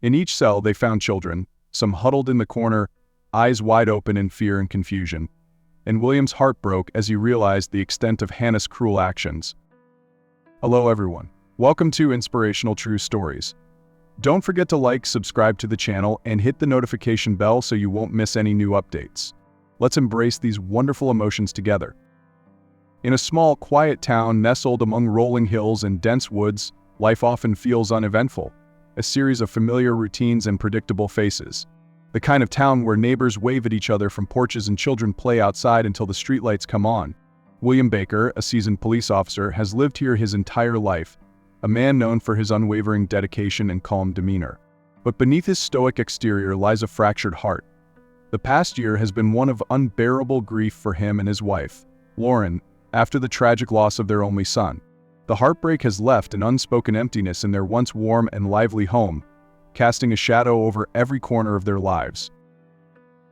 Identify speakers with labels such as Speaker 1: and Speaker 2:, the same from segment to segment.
Speaker 1: In each cell they found children, some huddled in the corner, eyes wide open in fear and confusion. And William's heart broke as he realized the extent of Hannah's cruel actions. Hello everyone. Welcome to Inspirational True Stories. Don't forget to like, subscribe to the channel, and hit the notification bell so you won't miss any new updates. Let's embrace these wonderful emotions together. In a small, quiet town nestled among rolling hills and dense woods, life often feels uneventful, a series of familiar routines and predictable faces. The kind of town where neighbors wave at each other from porches and children play outside until the streetlights come on. William Baker, a seasoned police officer, has lived here his entire life, a man known for his unwavering dedication and calm demeanor. But beneath his stoic exterior lies a fractured heart. The past year has been one of unbearable grief for him and his wife, Lauren, after the tragic loss of their only son. The heartbreak has left an unspoken emptiness in their once warm and lively home, casting a shadow over every corner of their lives.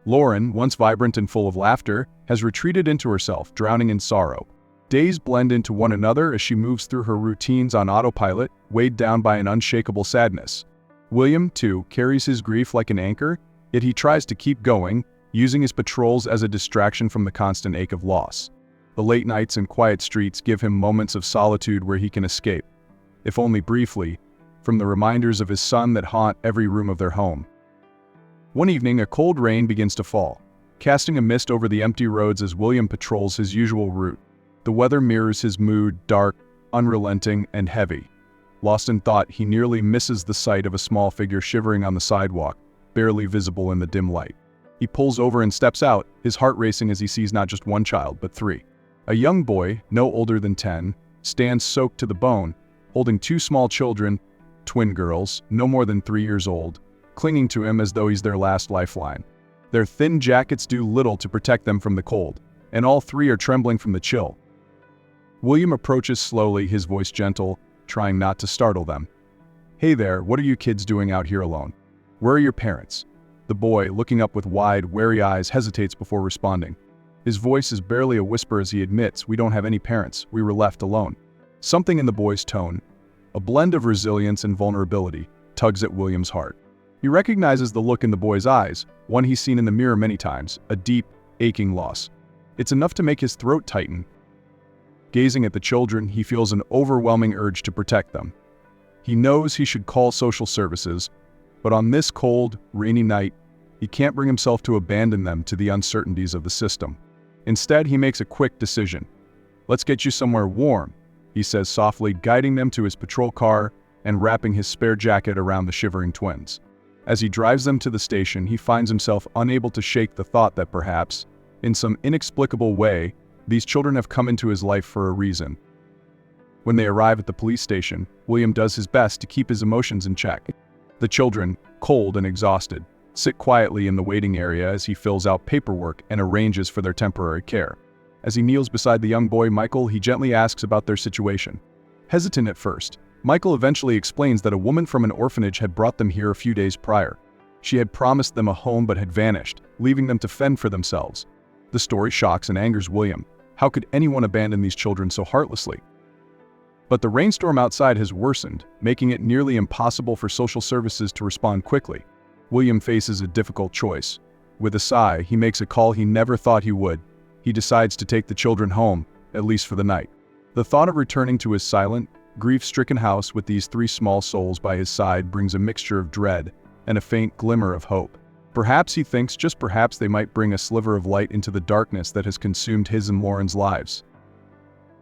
Speaker 1: Lauren, once vibrant and full of laughter, has retreated into herself, drowning in sorrow. Days blend into one another as she moves through her routines on autopilot, weighed down by an unshakable sadness. William, too, carries his grief like an anchor, yet he tries to keep going, using his patrols as a distraction from the constant ache of loss. The late nights and quiet streets give him moments of solitude where he can escape, if only briefly, from the reminders of his son that haunt every room of their home. One evening, a cold rain begins to fall, casting a mist over the empty roads as William patrols his usual route. The weather mirrors his mood, dark, unrelenting, and heavy. Lost in thought, he nearly misses the sight of a small figure shivering on the sidewalk, barely visible in the dim light. He pulls over and steps out, his heart racing as he sees not just one child, but three. A young boy, no older than 10, stands soaked to the bone, holding two small children, twin girls, no more than 3 years old, clinging to him as though he's their last lifeline. Their thin jackets do little to protect them from the cold, and all three are trembling from the chill. William approaches slowly, his voice gentle, trying not to startle them. "Hey there, what are you kids doing out here alone? Where are your parents?" The boy, looking up with wide, wary eyes, hesitates before responding. His voice is barely a whisper as he admits, "We don't have any parents, we were left alone." Something in the boy's tone, a blend of resilience and vulnerability, tugs at William's heart. He recognizes the look in the boy's eyes, one he's seen in the mirror many times, a deep, aching loss. It's enough to make his throat tighten. Gazing at the children, he feels an overwhelming urge to protect them. He knows he should call social services, but on this cold, rainy night, he can't bring himself to abandon them to the uncertainties of the system. Instead, he makes a quick decision. "Let's get you somewhere warm," he says softly, guiding them to his patrol car and wrapping his spare jacket around the shivering twins. As he drives them to the station, he finds himself unable to shake the thought that perhaps, in some inexplicable way, these children have come into his life for a reason. When they arrive at the police station, William does his best to keep his emotions in check. The children, cold and exhausted, sit quietly in the waiting area as he fills out paperwork and arranges for their temporary care. As he kneels beside the young boy, Michael, he gently asks about their situation. Hesitant at first, Michael eventually explains that a woman from an orphanage had brought them here a few days prior. She had promised them a home but had vanished, leaving them to fend for themselves. The story shocks and angers William. How could anyone abandon these children so heartlessly? But the rainstorm outside has worsened, making it nearly impossible for social services to respond quickly. William faces a difficult choice. With a sigh, he makes a call he never thought he would. He decides to take the children home, at least for the night. The thought of returning to his silent, grief-stricken house with these three small souls by his side brings a mixture of dread and a faint glimmer of hope. Perhaps he thinks, just perhaps, they might bring a sliver of light into the darkness that has consumed his and Lauren's lives.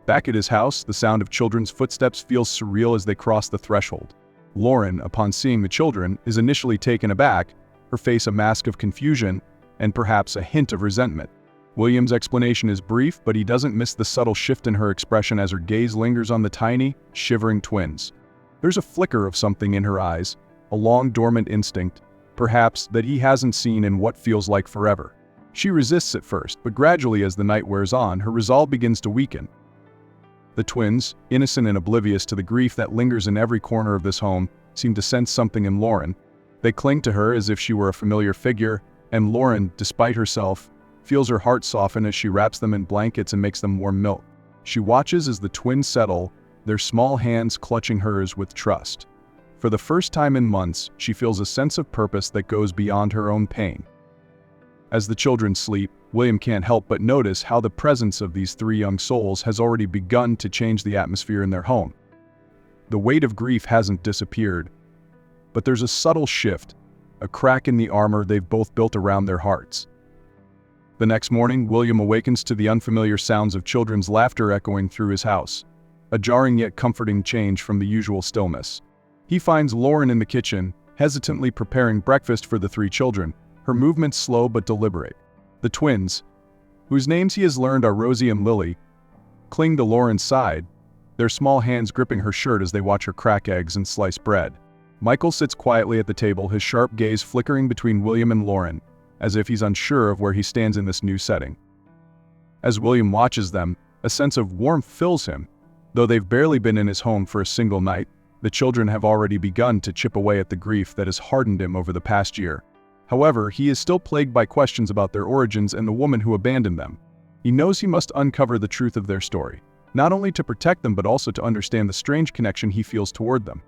Speaker 1: Back at his house, the sound of children's footsteps feels surreal as they cross the threshold. Lauren, upon seeing the children, is initially taken aback, her face a mask of confusion and perhaps a hint of resentment. William's explanation is brief, but he doesn't miss the subtle shift in her expression as her gaze lingers on the tiny, shivering twins. There's a flicker of something in her eyes, a long dormant instinct, perhaps, that he hasn't seen in what feels like forever. She resists at first, but gradually as the night wears on, her resolve begins to weaken. The twins, innocent and oblivious to the grief that lingers in every corner of this home, seem to sense something in Lauren. They cling to her as if she were a familiar figure, and Lauren, despite herself, feels her heart soften as she wraps them in blankets and makes them warm milk. She watches as the twins settle, their small hands clutching hers with trust. For the first time in months, she feels a sense of purpose that goes beyond her own pain. As the children sleep, William can't help but notice how the presence of these three young souls has already begun to change the atmosphere in their home. The weight of grief hasn't disappeared, but there's a subtle shift, a crack in the armor they've both built around their hearts. The next morning, William awakens to the unfamiliar sounds of children's laughter echoing through his house, a jarring yet comforting change from the usual stillness. He finds Lauren in the kitchen, hesitantly preparing breakfast for the three children, her movements slow but deliberate. The twins, whose names he has learned are Rosie and Lily, cling to Lauren's side, their small hands gripping her shirt as they watch her crack eggs and slice bread. Michael sits quietly at the table, his sharp gaze flickering between William and Lauren, as if he's unsure of where he stands in this new setting. As William watches them, a sense of warmth fills him. Though they've barely been in his home for a single night, the children have already begun to chip away at the grief that has hardened him over the past year. However, he is still plagued by questions about their origins and the woman who abandoned them. He knows he must uncover the truth of their story, not only to protect them but also to understand the strange connection he feels toward them.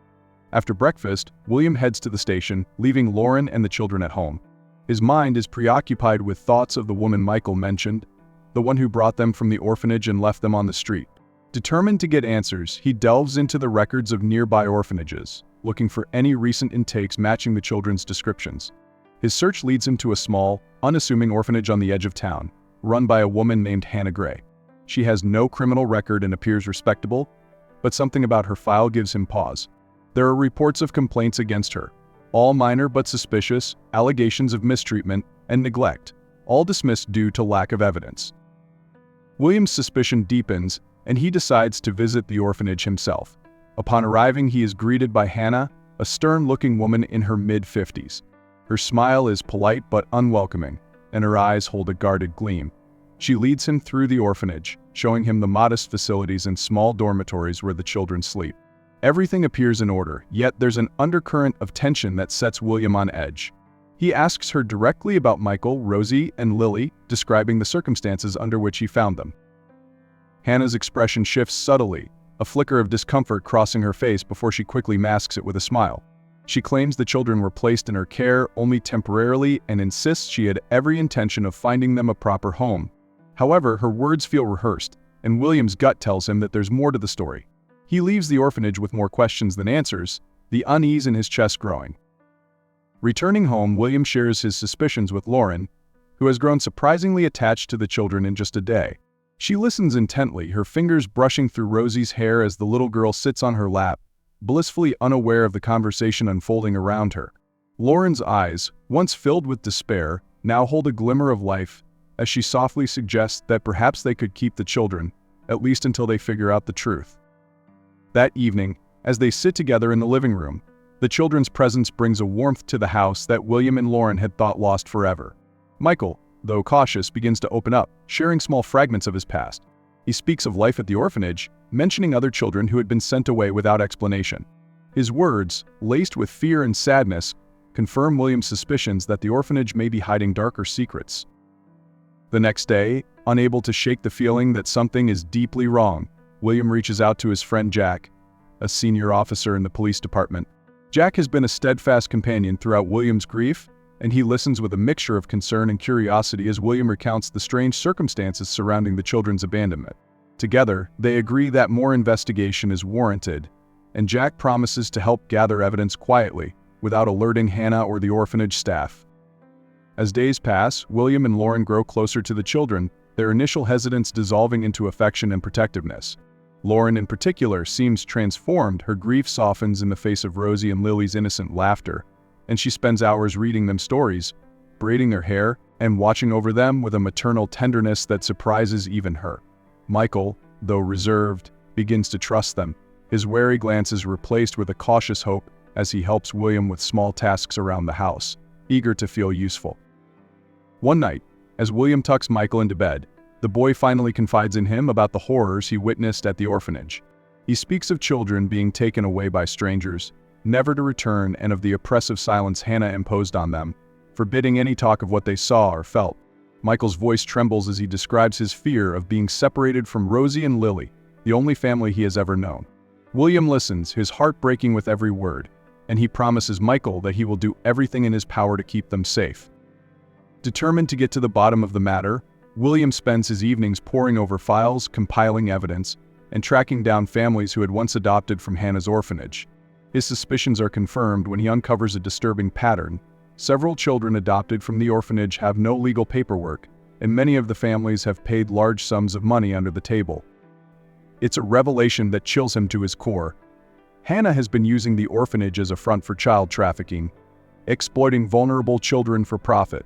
Speaker 1: After breakfast, William heads to the station, leaving Lauren and the children at home. His mind is preoccupied with thoughts of the woman Michael mentioned, the one who brought them from the orphanage and left them on the street. Determined to get answers, he delves into the records of nearby orphanages, looking for any recent intakes matching the children's descriptions. His search leads him to a small, unassuming orphanage on the edge of town, run by a woman named Hannah Gray. She has no criminal record and appears respectable, but something about her file gives him pause. There are reports of complaints against her, all minor but suspicious, allegations of mistreatment and neglect, all dismissed due to lack of evidence. William's suspicion deepens, and he decides to visit the orphanage himself. Upon arriving, he is greeted by Hannah, a stern-looking woman in her mid-50s. Her smile is polite but unwelcoming, and her eyes hold a guarded gleam. She leads him through the orphanage, showing him the modest facilities and small dormitories where the children sleep. Everything appears in order, yet there's an undercurrent of tension that sets William on edge. He asks her directly about Michael, Rosie, and Lily, describing the circumstances under which he found them. Hannah's expression shifts subtly, a flicker of discomfort crossing her face before she quickly masks it with a smile. She claims the children were placed in her care only temporarily and insists she had every intention of finding them a proper home. However, her words feel rehearsed, and William's gut tells him that there's more to the story. He leaves the orphanage with more questions than answers, the unease in his chest growing. Returning home, William shares his suspicions with Lauren, who has grown surprisingly attached to the children in just a day. She listens intently, her fingers brushing through Rosie's hair as the little girl sits on her lap, blissfully unaware of the conversation unfolding around her. Lauren's eyes, once filled with despair, now hold a glimmer of life as she softly suggests that perhaps they could keep the children, at least until they figure out the truth. That evening, as they sit together in the living room, the children's presence brings a warmth to the house that William and Lauren had thought lost forever. Michael, though cautious, begins to open up, sharing small fragments of his past. He speaks of life at the orphanage, mentioning other children who had been sent away without explanation. His words, laced with fear and sadness, confirm William's suspicions that the orphanage may be hiding darker secrets. The next day, unable to shake the feeling that something is deeply wrong, William reaches out to his friend Jack, a senior officer in the police department. Jack has been a steadfast companion throughout William's grief, and he listens with a mixture of concern and curiosity as William recounts the strange circumstances surrounding the children's abandonment. Together, they agree that more investigation is warranted, and Jack promises to help gather evidence quietly, without alerting Hannah or the orphanage staff. As days pass, William and Lauren grow closer to the children, their initial hesitance dissolving into affection and protectiveness. Lauren in particular seems transformed, her grief softens in the face of Rosie and Lily's innocent laughter, and she spends hours reading them stories, braiding their hair, and watching over them with a maternal tenderness that surprises even her. Michael, though reserved, begins to trust them, his wary glances replaced with a cautious hope as he helps William with small tasks around the house, eager to feel useful. One night, as William tucks Michael into bed, the boy finally confides in him about the horrors he witnessed at the orphanage. He speaks of children being taken away by strangers, never to return, and of the oppressive silence Hannah imposed on them, forbidding any talk of what they saw or felt. Michael's voice trembles as he describes his fear of being separated from Rosie and Lily, the only family he has ever known. William listens, his heart breaking with every word, and he promises Michael that he will do everything in his power to keep them safe. Determined to get to the bottom of the matter, William spends his evenings poring over files, compiling evidence, and tracking down families who had once adopted from Hannah's orphanage. His suspicions are confirmed when he uncovers a disturbing pattern. Several children adopted from the orphanage have no legal paperwork, and many of the families have paid large sums of money under the table. It's a revelation that chills him to his core. Hannah has been using the orphanage as a front for child trafficking, exploiting vulnerable children for profit.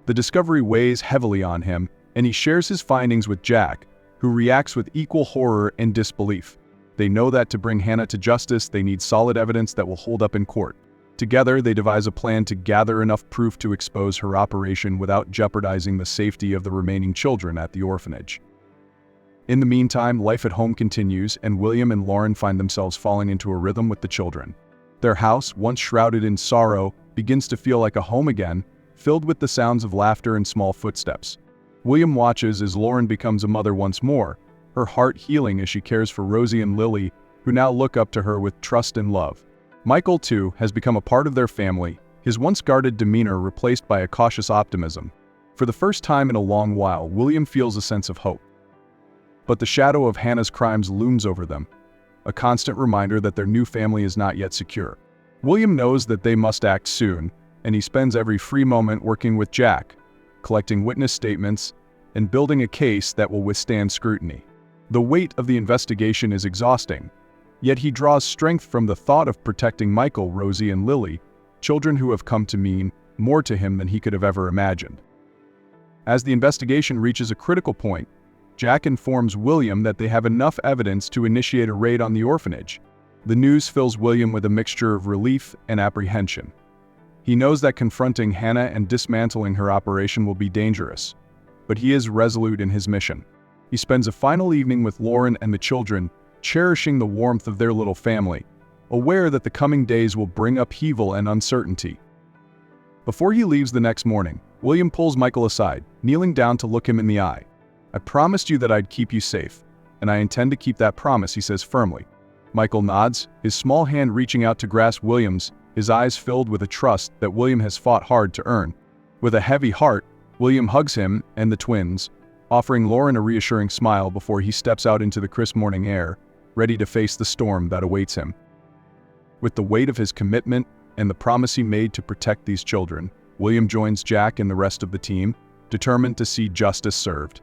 Speaker 1: The discovery weighs heavily on him, and he shares his findings with Jack, who reacts with equal horror and disbelief. They know that to bring Hannah to justice, they need solid evidence that will hold up in court. Together, they devise a plan to gather enough proof to expose her operation without jeopardizing the safety of the remaining children at the orphanage. In the meantime, life at home continues, and William and Lauren find themselves falling into a rhythm with the children. Their house, once shrouded in sorrow, begins to feel like a home again, filled with the sounds of laughter and small footsteps. William watches as Lauren becomes a mother once more, her heart healing as she cares for Rosie and Lily, who now look up to her with trust and love. Michael, too, has become a part of their family, his once guarded demeanor replaced by a cautious optimism. For the first time in a long while, William feels a sense of hope. But the shadow of Hannah's crimes looms over them, a constant reminder that their new family is not yet secure. William knows that they must act soon, and he spends every free moment working with Jack, collecting witness statements, and building a case that will withstand scrutiny. The weight of the investigation is exhausting, yet he draws strength from the thought of protecting Michael, Rosie, and Lily, children who have come to mean more to him than he could have ever imagined. As the investigation reaches a critical point, Jack informs William that they have enough evidence to initiate a raid on the orphanage. The news fills William with a mixture of relief and apprehension. He knows that confronting Hannah and dismantling her operation will be dangerous, but he is resolute in his mission. He spends a final evening with Lauren and the children, cherishing the warmth of their little family, aware that the coming days will bring upheaval and uncertainty. Before he leaves the next morning, William pulls Michael aside, kneeling down to look him in the eye. "I promised you that I'd keep you safe, and I intend to keep that promise," he says firmly. Michael nods, his small hand reaching out to grasp William's, his eyes filled with a trust that William has fought hard to earn. With a heavy heart, William hugs him and the twins, offering Lauren a reassuring smile before he steps out into the crisp morning air, ready to face the storm that awaits him. With the weight of his commitment and the promise he made to protect these children, William joins Jack and the rest of the team, determined to see justice served.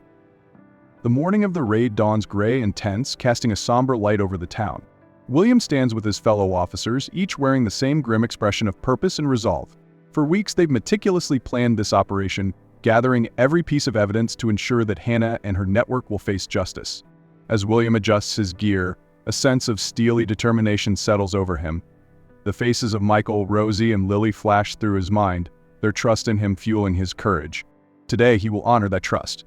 Speaker 1: The morning of the raid dawns gray and tense, casting a somber light over the town. William stands with his fellow officers, each wearing the same grim expression of purpose and resolve. For weeks they've meticulously planned this operation, gathering every piece of evidence to ensure that Hannah and her network will face justice. As William adjusts his gear, a sense of steely determination settles over him. The faces of Michael, Rosie, and Lily flash through his mind, their trust in him fueling his courage. Today he will honor that trust.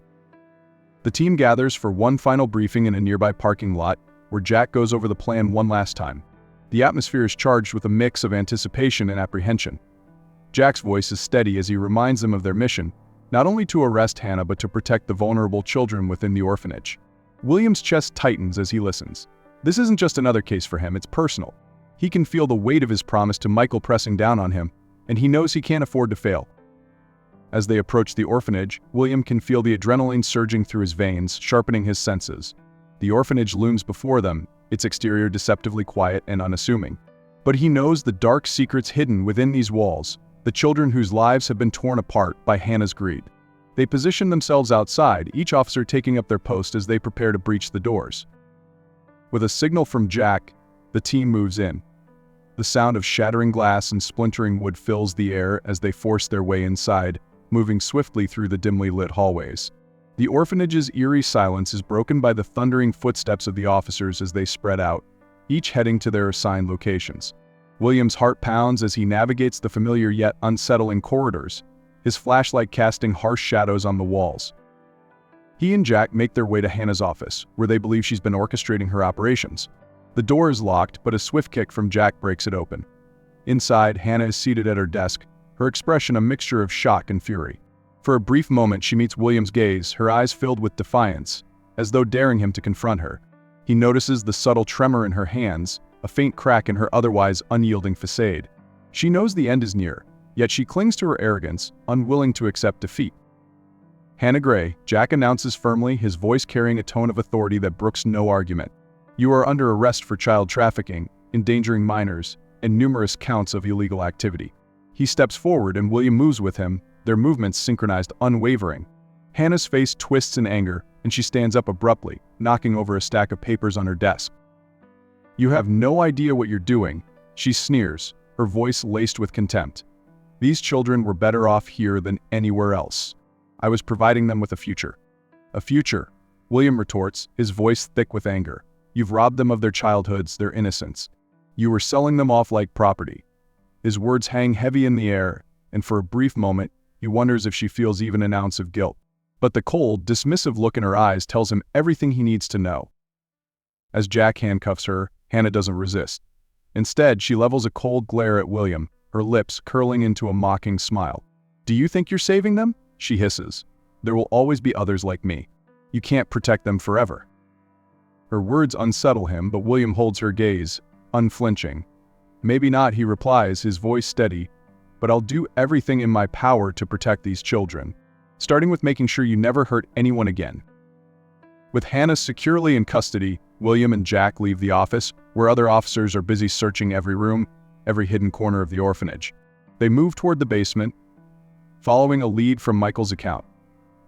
Speaker 1: The team gathers for one final briefing in a nearby parking lot, where Jack goes over the plan one last time. The atmosphere is charged with a mix of anticipation and apprehension. Jack's voice is steady as he reminds them of their mission, not only to arrest Hannah but to protect the vulnerable children within the orphanage. William's chest tightens as he listens. This isn't just another case for him, it's personal. He can feel the weight of his promise to Michael pressing down on him, and he knows he can't afford to fail. As they approach the orphanage, William can feel the adrenaline surging through his veins, sharpening his senses. The orphanage looms before them, its exterior deceptively quiet and unassuming. But he knows the dark secrets hidden within these walls, the children whose lives have been torn apart by Hannah's greed. They position themselves outside, each officer taking up their post as they prepare to breach the doors. With a signal from Jack, the team moves in. The sound of shattering glass and splintering wood fills the air as they force their way inside, moving swiftly through the dimly lit hallways. The orphanage's eerie silence is broken by the thundering footsteps of the officers as they spread out, each heading to their assigned locations. William's heart pounds as he navigates the familiar yet unsettling corridors, his flashlight casting harsh shadows on the walls. He and Jack make their way to Hannah's office, where they believe she's been orchestrating her operations. The door is locked, but a swift kick from Jack breaks it open. Inside, Hannah is seated at her desk, her expression a mixture of shock and fury. For a brief moment, she meets William's gaze, her eyes filled with defiance, as though daring him to confront her. He notices the subtle tremor in her hands, a faint crack in her otherwise unyielding facade. She knows the end is near, yet she clings to her arrogance, unwilling to accept defeat. "Hannah Gray," Jack announces firmly, his voice carrying a tone of authority that brooks no argument. "You are under arrest for child trafficking, endangering minors, and numerous counts of illegal activity." He steps forward and William moves with him, their movements synchronized, unwavering. Hannah's face twists in anger, and she stands up abruptly, knocking over a stack of papers on her desk. "You have no idea what you're doing," she sneers, her voice laced with contempt. "These children were better off here than anywhere else. I was providing them with a future." "A future?" William retorts, his voice thick with anger. "You've robbed them of their childhoods, their innocence. You were selling them off like property." His words hang heavy in the air, and for a brief moment, he wonders if she feels even an ounce of guilt. But the cold, dismissive look in her eyes tells him everything he needs to know. As Jack handcuffs her, Hannah doesn't resist. Instead, she levels a cold glare at William, her lips curling into a mocking smile. "Do you think you're saving them?" she hisses. "There will always be others like me. You can't protect them forever." Her words unsettle him, but William holds her gaze, unflinching. "Maybe not," he replies, his voice steady, "but I'll do everything in my power to protect these children, starting with making sure you never hurt anyone again." With Hannah securely in custody, William and Jack leave the office, where other officers are busy searching every room, every hidden corner of the orphanage. They move toward the basement, following a lead from Michael's account.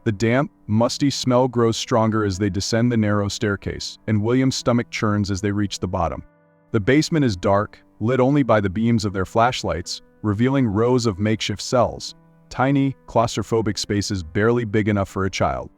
Speaker 1: The damp, musty smell grows stronger as they descend the narrow staircase, and William's stomach churns as they reach the bottom. The basement is dark, lit only by the beams of their flashlights, revealing rows of makeshift cells, tiny, claustrophobic spaces barely big enough for a child.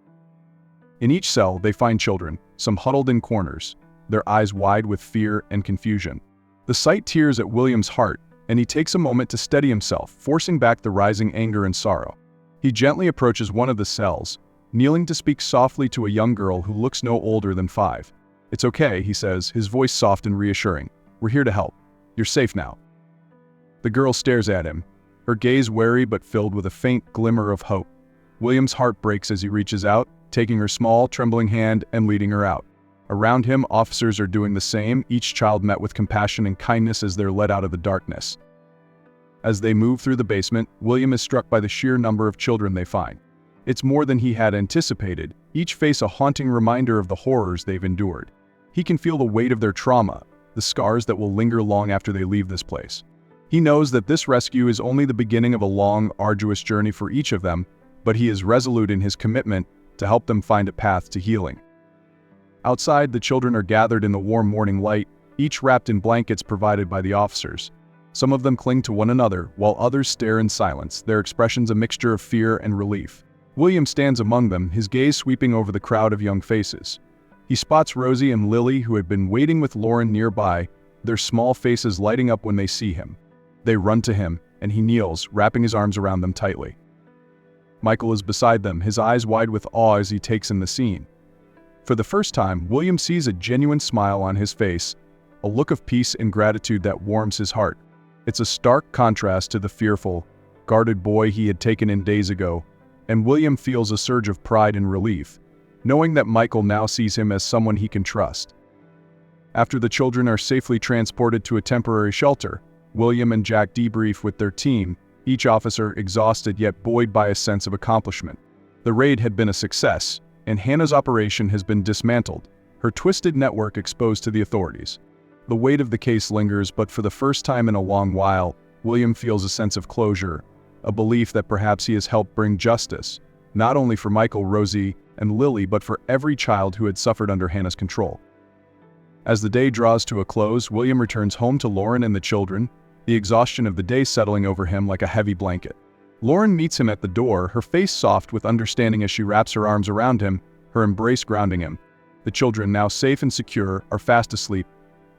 Speaker 1: In each cell, they find children, some huddled in corners, their eyes wide with fear and confusion. The sight tears at William's heart, and he takes a moment to steady himself, forcing back the rising anger and sorrow. He gently approaches one of the cells, kneeling to speak softly to a young girl who looks no older than 5. "It's okay," he says, his voice soft and reassuring. "We're here to help. You're safe now." The girl stares at him, her gaze wary but filled with a faint glimmer of hope. William's heart breaks as he reaches out, taking her small, trembling hand and leading her out. Around him, officers are doing the same, each child met with compassion and kindness as they're led out of the darkness. As they move through the basement, William is struck by the sheer number of children they find. It's more than he had anticipated, each face a haunting reminder of the horrors they've endured. He can feel the weight of their trauma, the scars that will linger long after they leave this place. He knows that this rescue is only the beginning of a long, arduous journey for each of them, but he is resolute in his commitment to help them find a path to healing. Outside, the children are gathered in the warm morning light, each wrapped in blankets provided by the officers. Some of them cling to one another, while others stare in silence, their expressions a mixture of fear and relief. William stands among them, his gaze sweeping over the crowd of young faces. He spots Rosie and Lily, who had been waiting with Lauren nearby, their small faces lighting up when they see him. They run to him, and he kneels, wrapping his arms around them tightly. Michael is beside them, his eyes wide with awe as he takes in the scene. For the first time, William sees a genuine smile on his face, a look of peace and gratitude that warms his heart. It's a stark contrast to the fearful, guarded boy he had taken in days ago, and William feels a surge of pride and relief, knowing that Michael now sees him as someone he can trust. After the children are safely transported to a temporary shelter, William and Jack debrief with their team, each officer exhausted yet buoyed by a sense of accomplishment. The raid had been a success, and Hannah's operation has been dismantled, her twisted network exposed to the authorities. The weight of the case lingers, but for the first time in a long while, William feels a sense of closure, a belief that perhaps he has helped bring justice, not only for Michael, Rosie, and Lily, but for every child who had suffered under Hannah's control. As the day draws to a close, William returns home to Lauren and the children, the exhaustion of the day settling over him like a heavy blanket. Lauren meets him at the door, her face soft with understanding as she wraps her arms around him, her embrace grounding him. The children, now safe and secure, are fast asleep,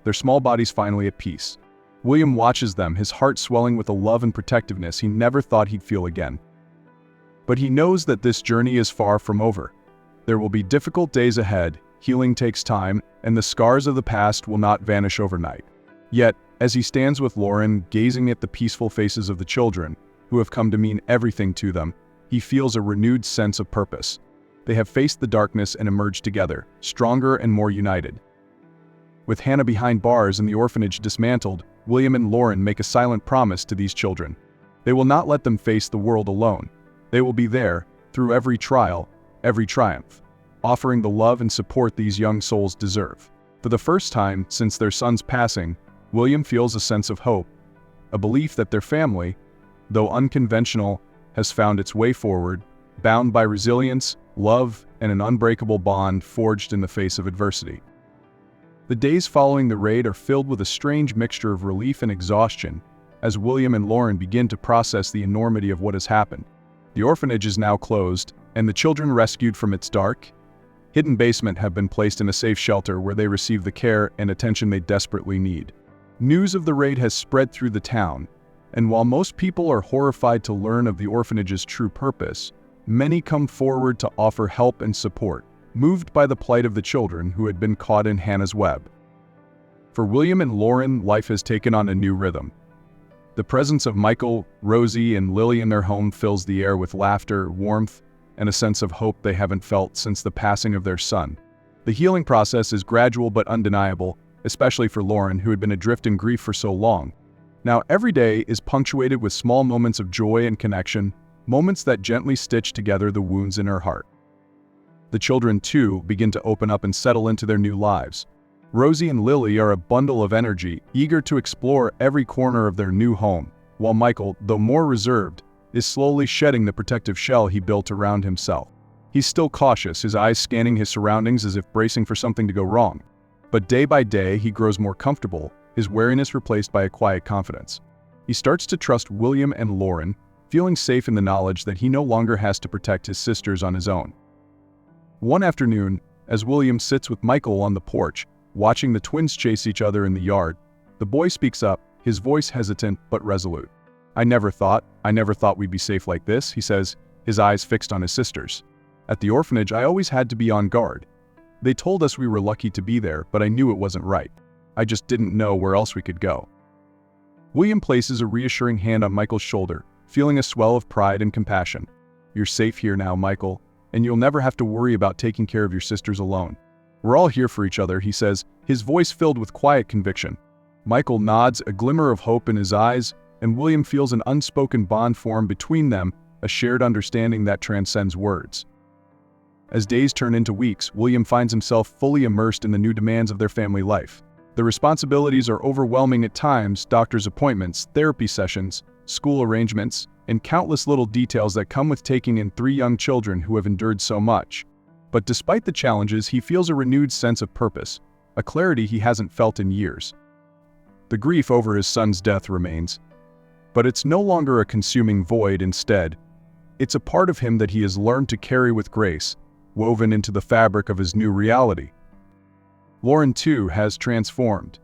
Speaker 1: their small bodies finally at peace. William watches them, his heart swelling with a love and protectiveness he never thought he'd feel again. But he knows that this journey is far from over. There will be difficult days ahead, healing takes time, and the scars of the past will not vanish overnight. Yet, as he stands with Lauren, gazing at the peaceful faces of the children, who have come to mean everything to them, he feels a renewed sense of purpose. They have faced the darkness and emerged together, stronger and more united. With Hannah behind bars and the orphanage dismantled, William and Lauren make a silent promise to these children. They will not let them face the world alone. They will be there, through every trial, every triumph, offering the love and support these young souls deserve. For the first time since their son's passing, William feels a sense of hope, a belief that their family, though unconventional, has found its way forward, bound by resilience, love, and an unbreakable bond forged in the face of adversity. The days following the raid are filled with a strange mixture of relief and exhaustion as William and Lauren begin to process the enormity of what has happened. The orphanage is now closed, and the children rescued from its dark, hidden basement have been placed in a safe shelter where they receive the care and attention they desperately need. News of the raid has spread through the town, and while most people are horrified to learn of the orphanage's true purpose, many come forward to offer help and support, moved by the plight of the children who had been caught in Hannah's web. For William and Lauren, life has taken on a new rhythm. The presence of Michael, Rosie, and Lily in their home fills the air with laughter, warmth, and a sense of hope they haven't felt since the passing of their son. The healing process is gradual but undeniable, especially for Lauren, who had been adrift in grief for so long. Now, every day is punctuated with small moments of joy and connection, moments that gently stitch together the wounds in her heart. The children, too, begin to open up and settle into their new lives. Rosie and Lily are a bundle of energy, eager to explore every corner of their new home, while Michael, though more reserved, is slowly shedding the protective shell he built around himself. He's still cautious, his eyes scanning his surroundings as if bracing for something to go wrong. But day by day, he grows more comfortable, his wariness replaced by a quiet confidence. He starts to trust William and Lauren, feeling safe in the knowledge that he no longer has to protect his sisters on his own. One afternoon, as William sits with Michael on the porch, watching the twins chase each other in the yard, the boy speaks up, his voice hesitant but resolute. I never thought we'd be safe like this," he says, his eyes fixed on his sisters. "At the orphanage, I always had to be on guard. They told us we were lucky to be there, but I knew it wasn't right. I just didn't know where else we could go." William places a reassuring hand on Michael's shoulder, feeling a swell of pride and compassion. "You're safe here now, Michael, and you'll never have to worry about taking care of your sisters alone. We're all here for each other," he says, his voice filled with quiet conviction. Michael nods, a glimmer of hope in his eyes, and William feels an unspoken bond form between them, a shared understanding that transcends words. As days turn into weeks, William finds himself fully immersed in the new demands of their family life. The responsibilities are overwhelming at times: doctor's appointments, therapy sessions, school arrangements, and countless little details that come with taking in 3 young children who have endured so much. But despite the challenges, he feels a renewed sense of purpose, a clarity he hasn't felt in years. The grief over his son's death remains, but it's no longer a consuming void. Instead, it's a part of him that he has learned to carry with grace, woven into the fabric of his new reality. Lauren, too, has transformed.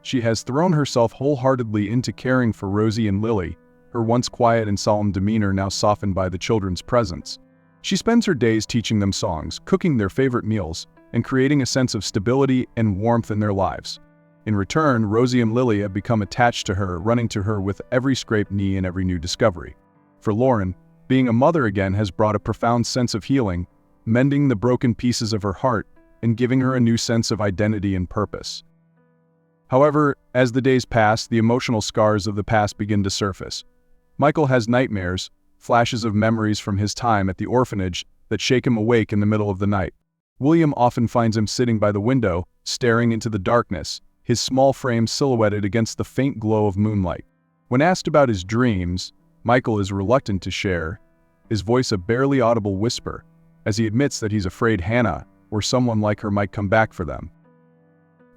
Speaker 1: She has thrown herself wholeheartedly into caring for Rosie and Lily, her once quiet and solemn demeanor now softened by the children's presence. She spends her days teaching them songs, cooking their favorite meals, and creating a sense of stability and warmth in their lives. In return, Rosie and Lily have become attached to her, running to her with every scraped knee and every new discovery. For Lauren, being a mother again has brought a profound sense of healing, mending the broken pieces of her heart and giving her a new sense of identity and purpose. However, as the days pass, the emotional scars of the past begin to surface. Michael has nightmares, flashes of memories from his time at the orphanage that shake him awake in the middle of the night. William often finds him sitting by the window, staring into the darkness, his small frame silhouetted against the faint glow of moonlight. When asked about his dreams, Michael is reluctant to share, his voice a barely audible whisper, as he admits that he's afraid Hannah or someone like her might come back for them.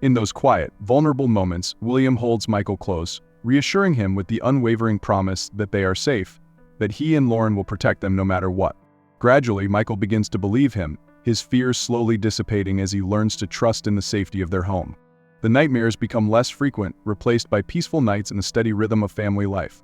Speaker 1: In those quiet, vulnerable moments, William holds Michael close, reassuring him with the unwavering promise that they are safe, that he and Lauren will protect them no matter what. Gradually, Michael begins to believe him, his fears slowly dissipating as he learns to trust in the safety of their home. The nightmares become less frequent, replaced by peaceful nights and a steady rhythm of family life.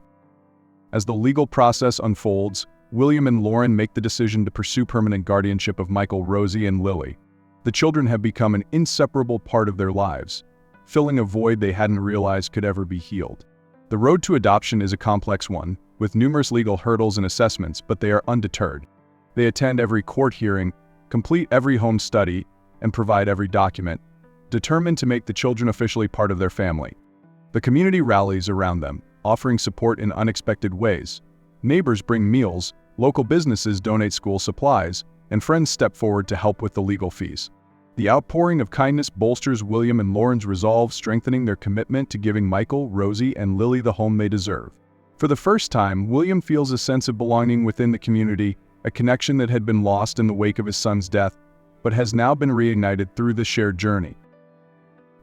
Speaker 1: As the legal process unfolds, William and Lauren make the decision to pursue permanent guardianship of Michael, Rosie, and Lily. The children have become an inseparable part of their lives, filling a void they hadn't realized could ever be healed. The road to adoption is a complex one, with numerous legal hurdles and assessments, but they are undeterred. They attend every court hearing, complete every home study, and provide every document, determined to make the children officially part of their family. The community rallies around them, offering support in unexpected ways. Neighbors bring meals, local businesses donate school supplies, and friends step forward to help with the legal fees. The outpouring of kindness bolsters William and Lauren's resolve, strengthening their commitment to giving Michael, Rosie, and Lily the home they deserve. For the first time, William feels a sense of belonging within the community, a connection that had been lost in the wake of his son's death, but has now been reignited through the shared journey.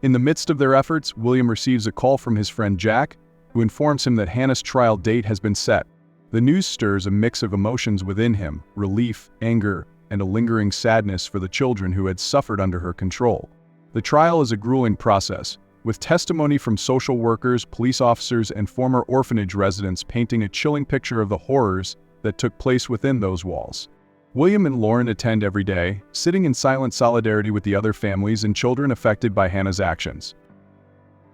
Speaker 1: In the midst of their efforts, William receives a call from his friend Jack, who informs him that Hannah's trial date has been set. The news stirs a mix of emotions within him: relief, anger, and a lingering sadness for the children who had suffered under her control. The trial is a grueling process, with testimony from social workers, police officers, and former orphanage residents painting a chilling picture of the horrors that took place within those walls. William and Lauren attend every day, sitting in silent solidarity with the other families and children affected by Hannah's actions.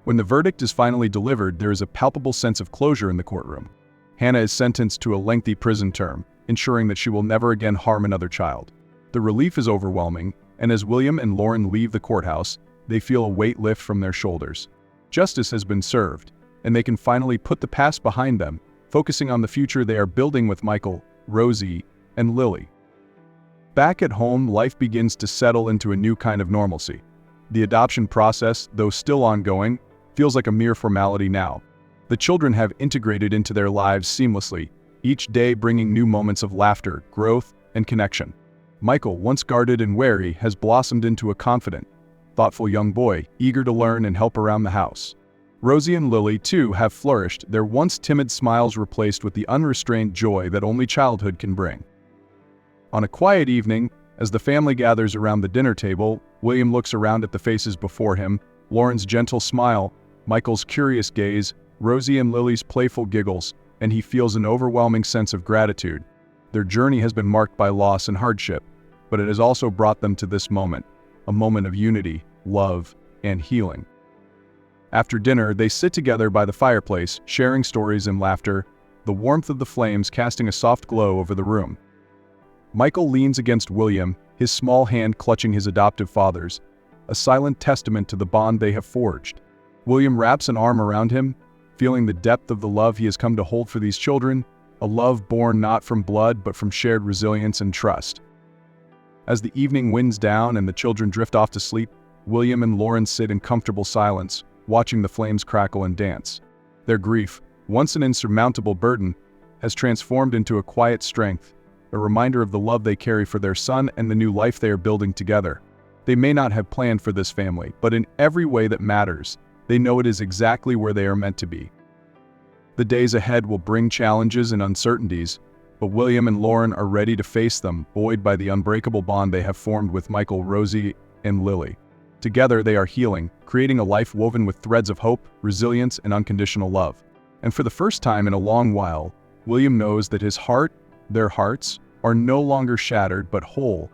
Speaker 1: When the verdict is finally delivered, there is a palpable sense of closure in the courtroom. Hannah is sentenced to a lengthy prison term, ensuring that she will never again harm another child. The relief is overwhelming, and as William and Lauren leave the courthouse, they feel a weight lift from their shoulders. Justice has been served, and they can finally put the past behind them, focusing on the future they are building with Michael, Rosie, and Lily. Back at home, life begins to settle into a new kind of normalcy. The adoption process, though still ongoing, feels like a mere formality now. The children have integrated into their lives seamlessly, each day bringing new moments of laughter, growth, and connection. Michael, once guarded and wary, has blossomed into a confident, thoughtful young boy, eager to learn and help around the house. Rosie and Lily, too, have flourished, their once timid smiles replaced with the unrestrained joy that only childhood can bring. On a quiet evening, as the family gathers around the dinner table, William looks around at the faces before him: Lauren's gentle smile, Michael's curious gaze, Rosie and Lily's playful giggles, and he feels an overwhelming sense of gratitude. Their journey has been marked by loss and hardship, but it has also brought them to this moment, a moment of unity, love, and healing. After dinner, they sit together by the fireplace, sharing stories and laughter, the warmth of the flames casting a soft glow over the room. Michael leans against William, his small hand clutching his adoptive father's, a silent testament to the bond they have forged. William wraps an arm around him, feeling the depth of the love he has come to hold for these children, a love born not from blood but from shared resilience and trust. As the evening winds down and the children drift off to sleep, William and Lauren sit in comfortable silence, watching the flames crackle and dance. Their grief, once an insurmountable burden, has transformed into a quiet strength, a reminder of the love they carry for their son and the new life they are building together. They may not have planned for this family, but in every way that matters, they know it is exactly where they are meant to be. The days ahead will bring challenges and uncertainties, but William and Lauren are ready to face them, buoyed by the unbreakable bond they have formed with Michael, Rosie, and Lily. Together they are healing, creating a life woven with threads of hope, resilience, and unconditional love. And for the first time in a long while, William knows that his heart, their hearts, are no longer shattered but whole,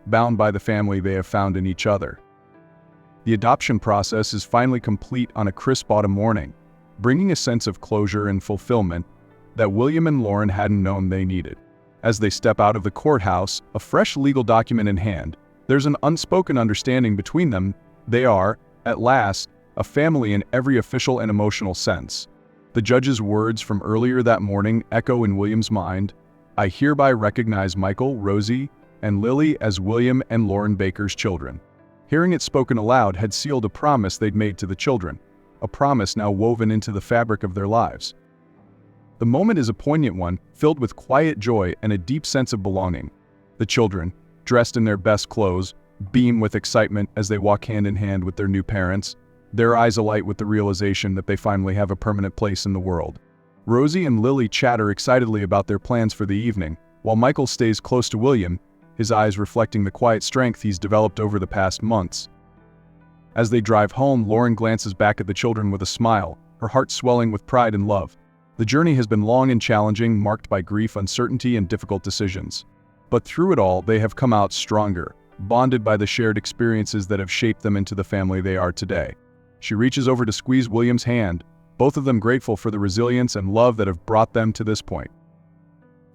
Speaker 1: bound by the family they have found in each other. The adoption process is finally complete on a crisp autumn morning, bringing a sense of closure and fulfillment that William and Lauren hadn't known they needed. As they step out of the courthouse, a fresh legal document in hand, there's an unspoken understanding between them. They are, at last, a family in every official and emotional sense. The judge's words from earlier that morning echo in William's mind: "I hereby recognize Michael, Rosie, and Lily as William and Lauren Baker's children." Hearing it spoken aloud had sealed a promise they'd made to the children, a promise now woven into the fabric of their lives. The moment is a poignant one, filled with quiet joy and a deep sense of belonging. The children, dressed in their best clothes, beam with excitement as they walk hand in hand with their new parents, their eyes alight with the realization that they finally have a permanent place in the world. Rosie and Lily chatter excitedly about their plans for the evening, while Michael stays close to William, his eyes reflecting the quiet strength he's developed over the past months. As they drive home, Lauren glances back at the children with a smile, her heart swelling with pride and love. The journey has been long and challenging, marked by grief, uncertainty, and difficult decisions. But through it all, they have come out stronger, bonded by the shared experiences that have shaped them into the family they are today. She reaches over to squeeze William's hand, both of them grateful for the resilience and love that have brought them to this point.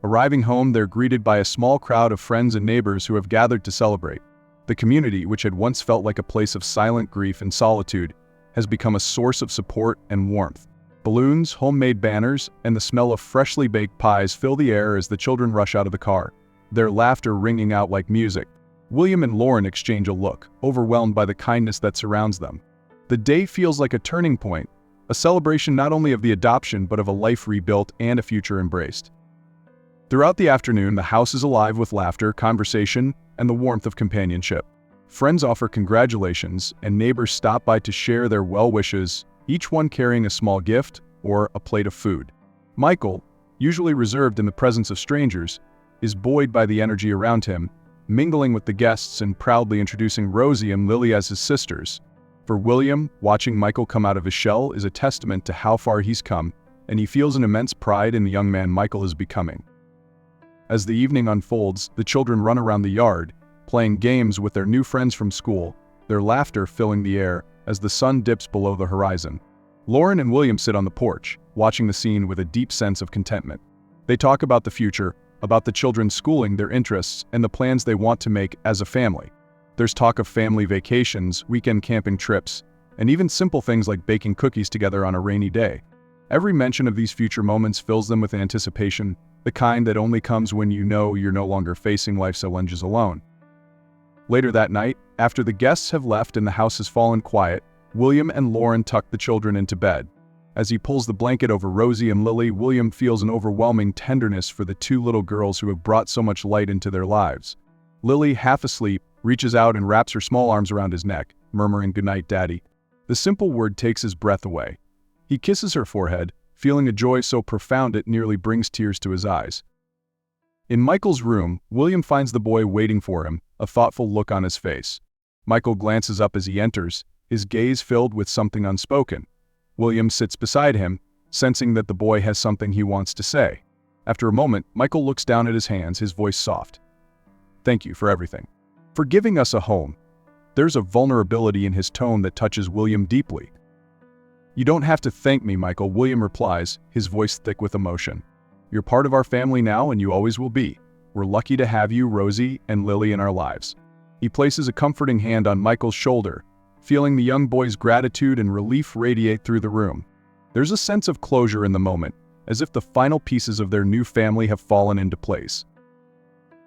Speaker 1: Arriving home, they're greeted by a small crowd of friends and neighbors who have gathered to celebrate. The community, which had once felt like a place of silent grief and solitude, has become a source of support and warmth. Balloons, homemade banners, and the smell of freshly baked pies fill the air as the children rush out of the car, their laughter ringing out like music. William and Lauren exchange a look, overwhelmed by the kindness that surrounds them. The day feels like a turning point, a celebration not only of the adoption but of a life rebuilt and a future embraced. Throughout the afternoon, the house is alive with laughter, conversation, and the warmth of companionship. Friends offer congratulations, and neighbors stop by to share their well wishes, each one carrying a small gift or a plate of food. Michael, usually reserved in the presence of strangers, is buoyed by the energy around him, mingling with the guests and proudly introducing Rosie and Lily as his sisters. For William, watching Michael come out of his shell is a testament to how far he's come, and he feels an immense pride in the young man Michael is becoming. As the evening unfolds, the children run around the yard, playing games with their new friends from school, their laughter filling the air as the sun dips below the horizon. Lauren and William sit on the porch, watching the scene with a deep sense of contentment. They talk about the future, about the children's schooling, their interests, and the plans they want to make as a family. There's talk of family vacations, weekend camping trips, and even simple things like baking cookies together on a rainy day. Every mention of these future moments fills them with anticipation, the kind that only comes when you know you're no longer facing life's challenges alone. Later that night, after the guests have left and the house has fallen quiet, William and Lauren tuck the children into bed. As he pulls the blanket over Rosie and Lily, William feels an overwhelming tenderness for the two little girls who have brought so much light into their lives. Lily, half asleep, reaches out and wraps her small arms around his neck, murmuring, "Goodnight, Daddy." The simple word takes his breath away. He kisses her forehead, feeling a joy so profound it nearly brings tears to his eyes. In Michael's room, William finds the boy waiting for him, a thoughtful look on his face. Michael glances up as he enters, his gaze filled with something unspoken. William sits beside him, sensing that the boy has something he wants to say. After a moment, Michael looks down at his hands, his voice soft. "Thank you for everything. For giving us a home." There's a vulnerability in his tone that touches William deeply. "You don't have to thank me, Michael," William replies, his voice thick with emotion. "You're part of our family now and you always will be. We're lucky to have you, Rosie, and Lily in our lives." He places a comforting hand on Michael's shoulder, feeling the young boy's gratitude and relief radiate through the room. There's a sense of closure in the moment, as if the final pieces of their new family have fallen into place.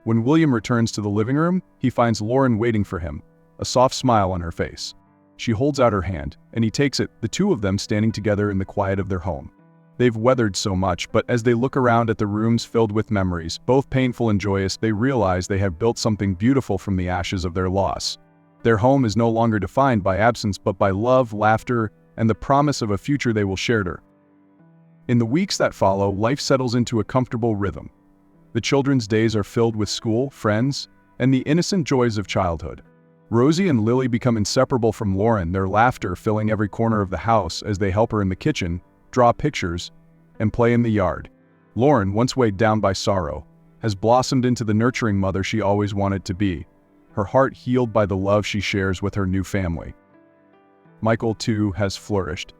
Speaker 1: When William returns to the living room, he finds Lauren waiting for him, a soft smile on her face. She holds out her hand, and he takes it, the two of them standing together in the quiet of their home. They've weathered so much, but as they look around at the rooms filled with memories, both painful and joyous, they realize they have built something beautiful from the ashes of their loss. Their home is no longer defined by absence but by love, laughter, and the promise of a future they will share. In the weeks that follow, life settles into a comfortable rhythm. The children's days are filled with school, friends, and the innocent joys of childhood. Rosie and Lily become inseparable from Lauren, their laughter filling every corner of the house as they help her in the kitchen, draw pictures, and play in the yard. Lauren, once weighed down by sorrow, has blossomed into the nurturing mother she always wanted to be, her heart healed by the love she shares with her new family. Michael, too, has flourished.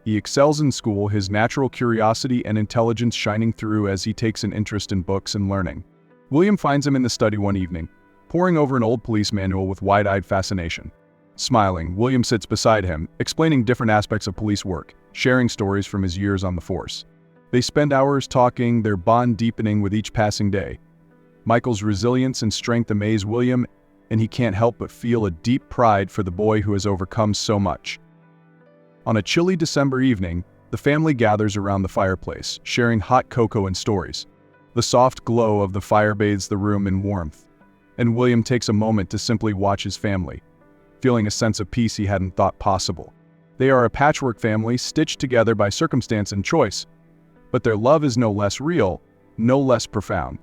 Speaker 1: He excels in school, his natural curiosity and intelligence shining through as he takes an interest in books and learning. William finds him in the study one evening, poring over an old police manual with wide-eyed fascination. Smiling, William sits beside him, explaining different aspects of police work, sharing stories from his years on the force. They spend hours talking, their bond deepening with each passing day. Michael's resilience and strength amaze William, and he can't help but feel a deep pride for the boy who has overcome so much. On a chilly December evening, the family gathers around the fireplace, sharing hot cocoa and stories. The soft glow of the fire bathes the room in warmth, and William takes a moment to simply watch his family, feeling a sense of peace he hadn't thought possible. They are a patchwork family stitched together by circumstance and choice, but their love is no less real, no less profound.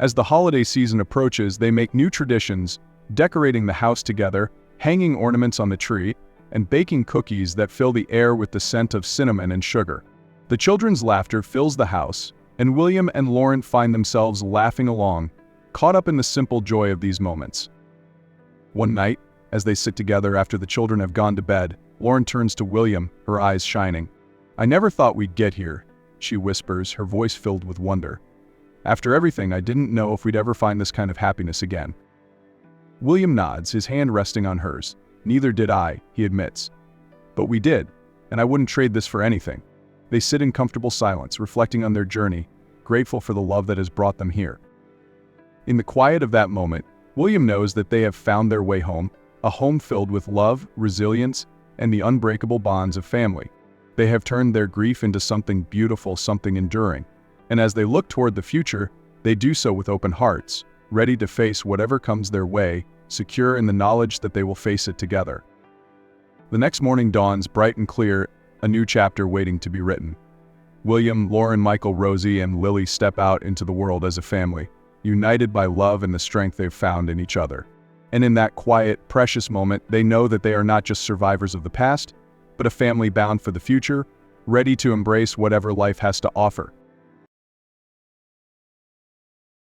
Speaker 1: As the holiday season approaches, they make new traditions, decorating the house together, hanging ornaments on the tree, and baking cookies that fill the air with the scent of cinnamon and sugar. The children's laughter fills the house, and William and Lauren find themselves laughing along, caught up in the simple joy of these moments. One night, as they sit together after the children have gone to bed, Lauren turns to William, her eyes shining. "I never thought we'd get here," she whispers, her voice filled with wonder. "After everything, I didn't know if we'd ever find this kind of happiness again." William nods, his hand resting on hers. "Neither did I," he admits. "But we did, and I wouldn't trade this for anything." They sit in comfortable silence, reflecting on their journey, grateful for the love that has brought them here. In the quiet of that moment, William knows that they have found their way home, a home filled with love, resilience, and the unbreakable bonds of family. They have turned their grief into something beautiful, something enduring. And as they look toward the future, they do so with open hearts, ready to face whatever comes their way, secure in the knowledge that they will face it together. The next morning dawns bright and clear, a new chapter waiting to be written. William, Lauren, Michael, Rosie, and Lily step out into the world as a family, united by love and the strength they've found in each other. And in that quiet, precious moment, they know that they are not just survivors of the past, but a family bound for the future, ready to embrace whatever life has to offer.